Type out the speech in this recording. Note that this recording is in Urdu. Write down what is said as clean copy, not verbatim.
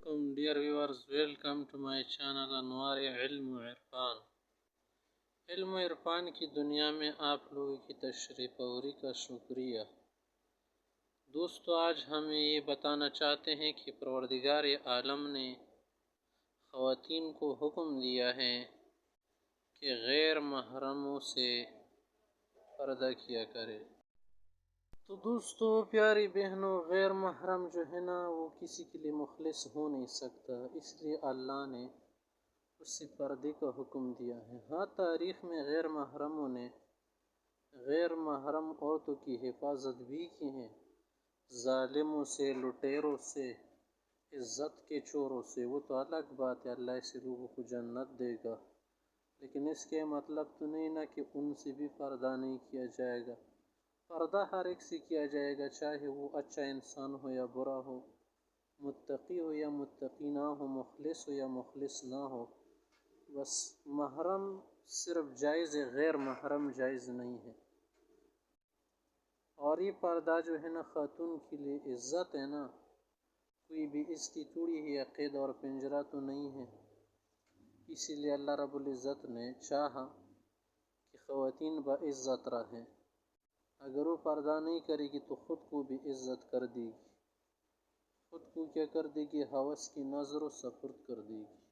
علیکم dear viewers, welcome to my channel انوار علم و عرفان۔ علم و عرفان کی دنیا میں آپ لوگوں کی تشریف آوری کا شکریہ۔ دوستو، آج ہم یہ بتانا چاہتے ہیں کہ پروردگار عالم نے خواتین کو حکم دیا ہے کہ غیر محرموں سے پردہ کیا کرے۔ تو دوستو، پیاری بہنوں، غیر محرم جو ہے نا وہ کسی کے لیے مخلص ہو نہیں سکتا، اس لیے اللہ نے اس سے پردے کا حکم دیا ہے۔ ہاں، تاریخ میں غیر محرموں نے غیر محرم عورتوں کی حفاظت بھی کی ہے، ظالموں سے، لٹیروں سے، عزت کے چوروں سے۔ وہ تو الگ بات ہے، اللہ ایسے لوگوں کو جنت دے گا، لیکن اس کے مطلب تو نہیں نا کہ ان سے بھی پردہ نہیں کیا جائے گا۔ پردہ ہر ایک سے کیا جائے گا، چاہے وہ اچھا انسان ہو یا برا ہو، متقی ہو یا متقی نہ ہو، مخلص ہو یا مخلص نہ ہو۔ بس محرم صرف جائز ہے، غیر محرم جائز نہیں ہے۔ اور یہ پردہ جو ہے نا خاتون کے لیے عزت ہے نا، کوئی بھی اس کی توڑی ہوئی قید اور پنجرہ تو نہیں ہے۔ اسی لیے اللہ رب العزت نے چاہا کہ خواتین باعزت رہیں۔ اگر وہ پردہ نہیں کرے گی تو خود کو بھی عزت کر دے گی، خود کو کیا کر دے گی؟ ہوس کی نظروں سپرد کر دے گی۔